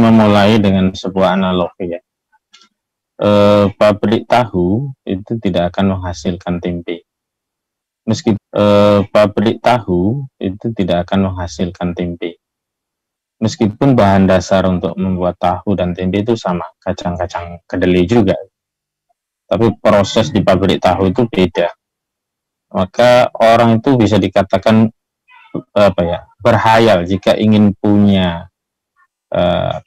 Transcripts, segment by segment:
memulai dengan sebuah analogi ya. Pabrik tahu itu tidak akan menghasilkan tempe. Pabrik tahu itu tidak akan menghasilkan tempe. Meskipun bahan dasar untuk membuat tahu dan tempe itu sama, kacang-kacang kedelai juga. Tapi proses di pabrik tahu itu beda. Maka orang itu bisa dikatakan berhayal jika ingin punya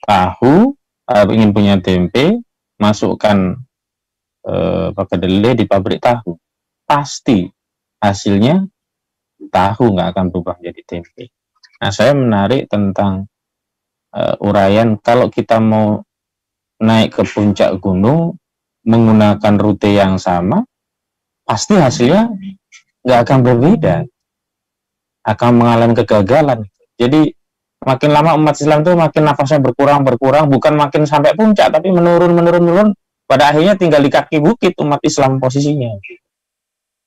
tahu, ingin punya tempe, masukkan kedelai di pabrik tahu. Pasti hasilnya tahu nggak akan berubah menjadi tempe. Nah, saya menarik tentang uraian kalau kita mau naik ke puncak gunung menggunakan rute yang sama, pasti hasilnya nggak akan berbeda, akan mengalami kegagalan. Jadi makin lama umat Islam itu makin nafasnya berkurang, bukan makin sampai puncak, tapi menurun, pada akhirnya tinggal di kaki bukit umat Islam posisinya.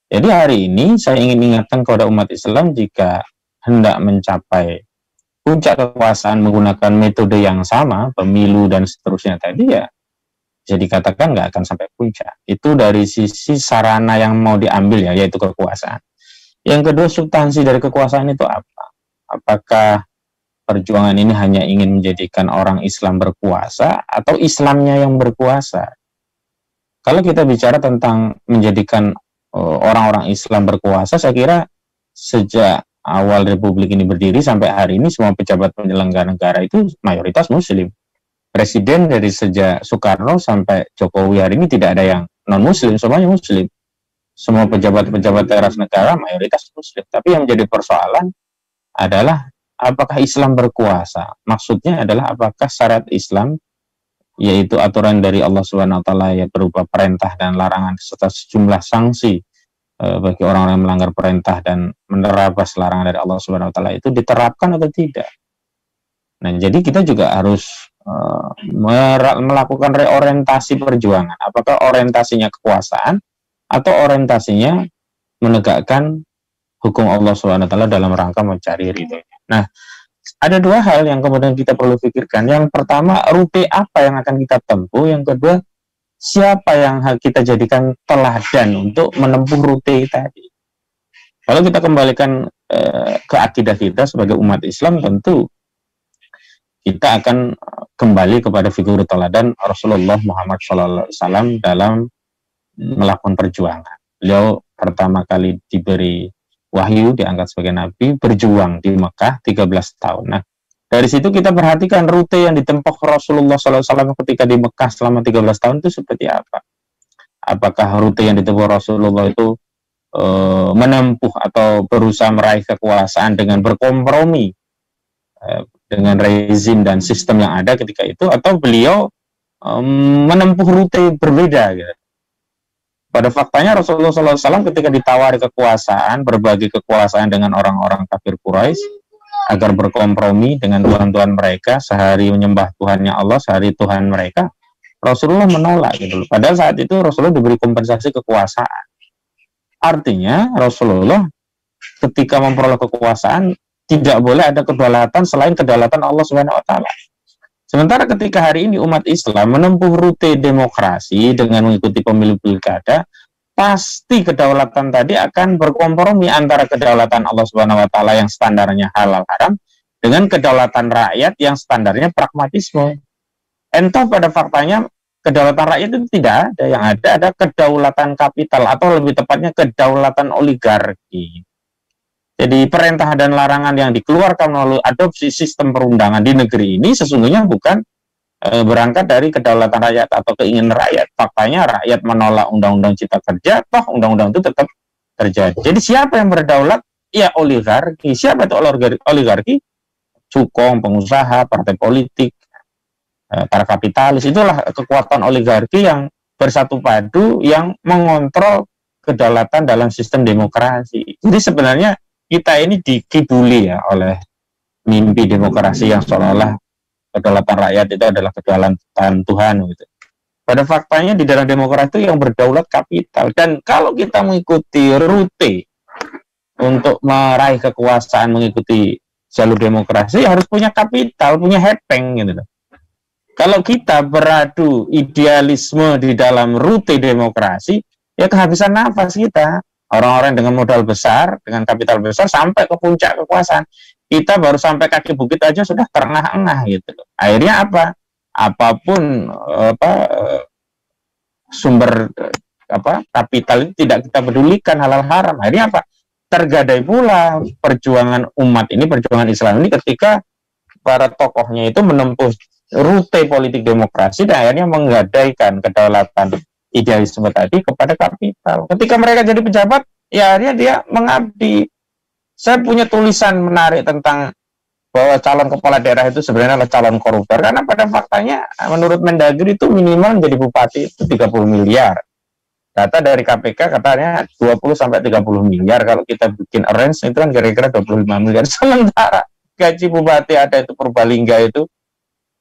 Jadi hari ini saya ingin ingatkan kepada umat Islam jika hendak mencapai puncak kekuasaan menggunakan metode yang sama, pemilu dan seterusnya tadi ya, bisa dikatakan nggak akan sampai puncak. Itu dari sisi sarana yang mau diambil ya, yaitu kekuasaan. Yang kedua, substansi dari kekuasaan itu apa? Apakah perjuangan ini hanya ingin menjadikan orang Islam berkuasa atau Islamnya yang berkuasa? Kalau kita bicara tentang menjadikan orang-orang Islam berkuasa, saya kira sejak awal Republik ini berdiri sampai hari ini semua pejabat penyelenggara negara itu mayoritas Muslim. Presiden dari sejak Soekarno sampai Jokowi hari ini tidak ada yang non-Muslim, semuanya Muslim. Semua pejabat-pejabat teras negara mayoritas Muslim. Tapi yang menjadi persoalan adalah apakah Islam berkuasa? Maksudnya adalah apakah syariat Islam, yaitu aturan dari Allah Subhanahu wa taala yang berupa perintah dan larangan serta sejumlah sanksi bagi orang-orang yang melanggar perintah dan menerabas larangan dari Allah Subhanahu wa taala itu diterapkan atau tidak. Nah, jadi kita juga harus melakukan reorientasi perjuangan. Apakah orientasinya kekuasaan atau orientasinya menegakkan hukum Allah Subhanahu wa taala dalam rangka mencari ridhonya. Nah, ada dua hal yang kemudian kita perlu pikirkan. Yang pertama, rute apa yang akan kita tempuh. Yang kedua, siapa yang kita jadikan teladan untuk menempuh rute tadi. Kalau kita kembalikan ke akidah kita sebagai umat Islam, tentu kita akan kembali kepada figur teladan Rasulullah Muhammad SAW dalam melakukan perjuangan. Beliau pertama kali diberi wahyu, diangkat sebagai nabi, berjuang di Mekah 13 tahun. Nah, dari situ kita perhatikan rute yang ditempuh Rasulullah SAW ketika di Mekah selama 13 tahun itu seperti apa. Apakah rute yang ditempuh Rasulullah itu menempuh atau berusaha meraih kekuasaan dengan berkompromi dengan rezim dan sistem yang ada ketika itu, atau beliau menempuh rute berbeda gitu. Pada faktanya Rasulullah SAW ketika ditawari kekuasaan, berbagi kekuasaan dengan orang-orang kafir Quraisy agar berkompromi dengan tuhan-tuhan mereka, sehari menyembah Tuhannya Allah, sehari Tuhan mereka, Rasulullah menolak gitu. Padahal saat itu Rasulullah diberi kompensasi kekuasaan. Artinya Rasulullah ketika memperoleh kekuasaan tidak boleh ada kedaulatan selain kedaulatan Allah Subhanahu wa taala. Sementara ketika hari ini umat Islam menempuh rute demokrasi dengan mengikuti pemilu pilkada, pasti kedaulatan tadi akan berkompromi antara kedaulatan Allah Subhanahu wa taala yang standarnya halal haram dengan kedaulatan rakyat yang standarnya pragmatisme. Entah pada faktanya kedaulatan rakyat itu tidak ada, yang ada kedaulatan kapital atau lebih tepatnya kedaulatan oligarki. Jadi perintah dan larangan yang dikeluarkan melalui adopsi sistem perundangan di negeri ini sesungguhnya bukan berangkat dari kedaulatan rakyat atau keinginan rakyat. Faktanya rakyat menolak undang-undang cipta kerja, toh undang-undang itu tetap terjadi. Jadi siapa yang berdaulat? Ya oligarki. Siapa itu oligarki? Cukong, pengusaha, partai politik, para kapitalis. Itulah kekuatan oligarki yang bersatu padu yang mengontrol kedaulatan dalam sistem demokrasi. Jadi sebenarnya kita ini dikibuli ya oleh mimpi demokrasi yang seolah-olah kedaulatan rakyat itu adalah kedaulatan Tuhan gitu. Pada faktanya di dalam demokrasi itu yang berdaulat kapital. Dan kalau kita mengikuti rute untuk meraih kekuasaan mengikuti jalur demokrasi harus punya kapital, punya hepeng gitu. Kalau kita beradu idealisme di dalam rute demokrasi, ya kehabisan nafas kita. Orang-orang dengan modal besar, dengan kapital besar, sampai ke puncak kekuasaan. Kita baru sampai kaki bukit aja sudah terengah-engah gitu. Akhirnya apa? Apapun sumber kapital itu tidak kita pedulikan, halal haram. Akhirnya apa? Tergadai pula perjuangan umat ini, perjuangan Islam ini ketika para tokohnya itu menempuh rute politik demokrasi dan akhirnya menggadaikan kedaulatan idealisme tadi kepada kapital. Ketika mereka jadi pejabat, ya akhirnya dia mengabdi. Saya punya tulisan menarik tentang bahwa calon kepala daerah itu sebenarnya adalah calon koruptor, karena pada faktanya menurut Mendagri itu minimal menjadi bupati itu 30 miliar. Data dari KPK katanya 20 sampai 30 miliar. Kalau kita bikin arrange itu kan kira-kira 25 miliar. Sementara gaji bupati ada itu Purbalingga itu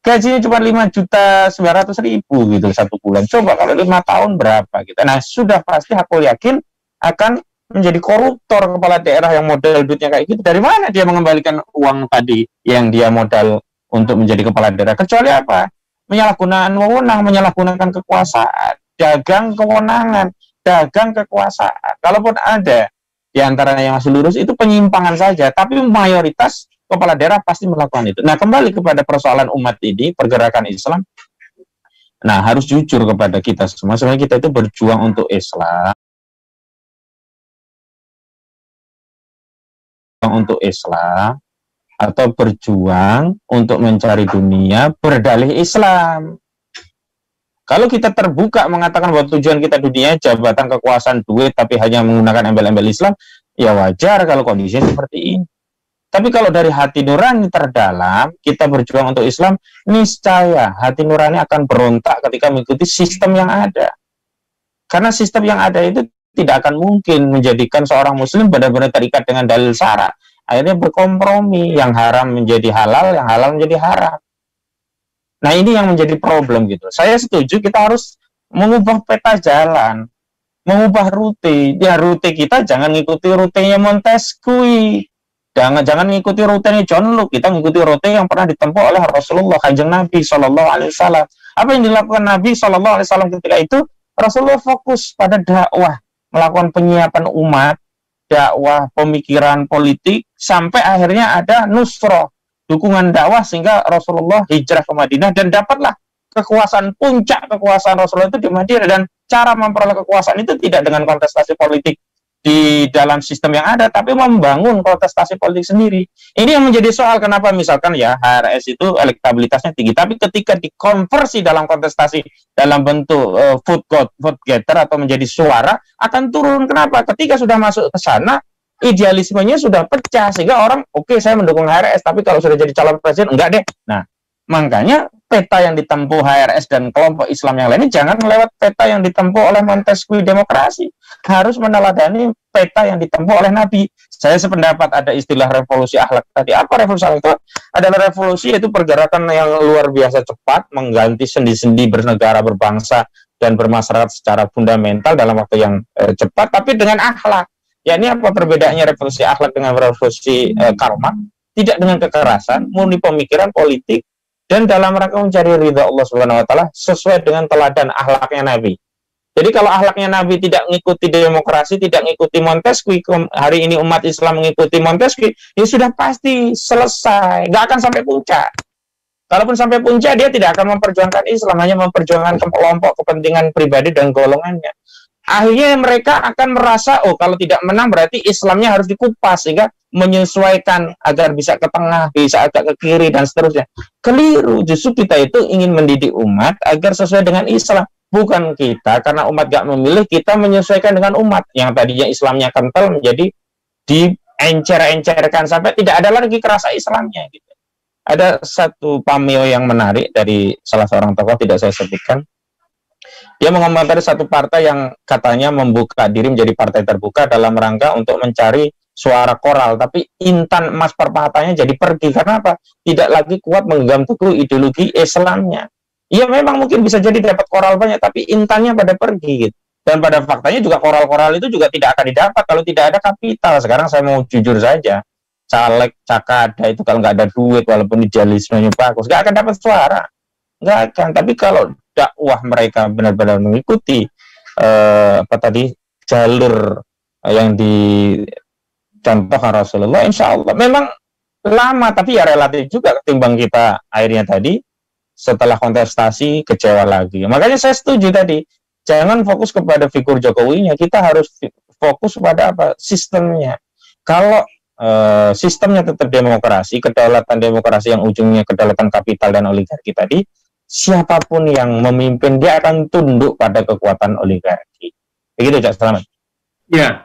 gajinya cuma 5.900.000 gitu satu bulan. Coba kalau 5 tahun berapa gitu. Nah, sudah pasti aku yakin akan menjadi koruptor kepala daerah yang modal duitnya kayak gitu. Dari mana dia mengembalikan uang tadi yang dia modal untuk menjadi kepala daerah? Kecuali apa? Menyalahgunakan wewenang, menyalahgunakan kekuasaan, dagang kewenangan, dagang kekuasaan. Kalaupun ada di antaranya yang masih lurus, itu penyimpangan saja. Tapi mayoritas kepala daerah pasti melakukan itu. Nah, kembali kepada persoalan umat ini, pergerakan Islam. Nah, harus jujur kepada kita semua. Sebenarnya kita itu berjuang untuk Islam. Untuk Islam atau berjuang untuk mencari dunia berdalih Islam. Kalau kita terbuka mengatakan bahwa tujuan kita dunia, jabatan, kekuasaan, duit, tapi hanya menggunakan embel-embel Islam, ya wajar kalau kondisinya seperti ini. Tapi kalau dari hati nurani terdalam, kita berjuang untuk Islam, niscaya hati nurani akan berontak ketika mengikuti sistem yang ada. Karena sistem yang ada itu tidak akan mungkin menjadikan seorang muslim benar-benar terikat dengan dalil syara. Akhirnya berkompromi, yang haram menjadi halal, yang halal menjadi haram. Nah, ini yang menjadi problem gitu. Saya setuju kita harus mengubah peta jalan, mengubah rute. Ya, rute kita jangan ngikuti rutenya Montesquieu. Jangan ngikuti rutenya John Locke. Kita ngikuti rute yang pernah ditempuh oleh Rasulullah, Kanjeng Nabi SAW. Apa yang dilakukan Nabi SAW ketika itu? Rasulullah fokus pada dakwah, melakukan penyiapan umat, dakwah, pemikiran politik, sampai akhirnya ada nusroh, dukungan dakwah, sehingga Rasulullah hijrah ke Madinah dan dapatlah kekuasaan, puncak kekuasaan Rasulullah itu di Madinah. Dan cara memperoleh kekuasaan itu tidak dengan kontestasi politik di dalam sistem yang ada, tapi membangun kontestasi politik sendiri. Ini yang menjadi soal kenapa misalkan ya HRS itu elektabilitasnya tinggi, tapi ketika dikonversi dalam kontestasi dalam bentuk vote getter atau menjadi suara akan turun. Kenapa? Ketika sudah masuk ke sana, idealismenya sudah pecah, sehingga orang oke, saya mendukung HRS, tapi kalau sudah jadi calon presiden enggak deh. Nah, makanya peta yang ditempuh HRS dan kelompok Islam yang lainnya jangan lewat peta yang ditempuh oleh Montesquieu demokrasi, harus meneladani peta yang ditempuh oleh Nabi. Saya sependapat ada istilah revolusi akhlak tadi. Apa revolusi akhlak itu? Adalah revolusi, yaitu pergerakan yang luar biasa cepat, mengganti sendi-sendi bernegara, berbangsa, dan bermasyarakat secara fundamental dalam waktu yang cepat, tapi dengan akhlak. Ya, ini apa perbedaannya revolusi akhlak dengan revolusi Karl Marx? Tidak dengan kekerasan, murni pemikiran politik, dan dalam rangka mencari ridha Allah Subhanahu wa taala sesuai dengan teladan akhlaknya Nabi. Jadi kalau akhlaknya Nabi tidak mengikuti demokrasi, tidak mengikuti Montesquieu, hari ini umat Islam mengikuti Montesquieu, ya sudah pasti selesai, nggak akan sampai puncak. Kalaupun sampai puncak, dia tidak akan memperjuangkan Islam, hanya memperjuangkan kelompok kepentingan pribadi dan golongannya. Akhirnya mereka akan merasa, oh kalau tidak menang berarti Islamnya harus dikupas, sehingga menyesuaikan agar bisa ke tengah, bisa agak ke kiri, dan seterusnya. Keliru, justru kita itu ingin mendidik umat agar sesuai dengan Islam. Bukan kita, karena umat gak memilih, kita menyesuaikan dengan umat. Yang tadinya Islamnya kental menjadi diencer-encerkan sampai tidak ada lagi kerasa Islamnya. Gitu. Ada satu pameo yang menarik dari salah seorang tokoh, tidak saya sebutkan. Dia mengomentari satu partai yang katanya membuka diri menjadi partai terbuka dalam rangka untuk mencari suara koral, tapi intan emas perpahatannya jadi pergi. Karena apa? Tidak lagi kuat menggenggam teguh ideologi Islamnya. Ya memang mungkin bisa jadi dapat koral banyak, tapi intannya pada pergi gitu. Dan pada faktanya juga koral-koral itu juga tidak akan didapat kalau tidak ada kapital. Sekarang saya mau jujur saja, caleg, cakada itu kalau nggak ada duit, walaupun idealismenya bagus, nggak akan dapat suara. nggak akan. Tapi kalau dakwah mereka benar-benar mengikuti jalur yang dicontohkan Rasulullah, insya Allah memang lama, tapi ya relatif juga ketimbang kita akhirnya tadi setelah kontestasi kecewa lagi. Makanya saya setuju tadi, jangan fokus kepada figur Jokowinya, kita harus fokus pada apa, sistemnya. Kalau sistemnya tetap demokrasi, kedaulatan demokrasi yang ujungnya kedaulatan kapital dan oligarki tadi, siapapun yang memimpin dia akan tunduk pada kekuatan oligarki. Begitu, Cak Selamat. Ya,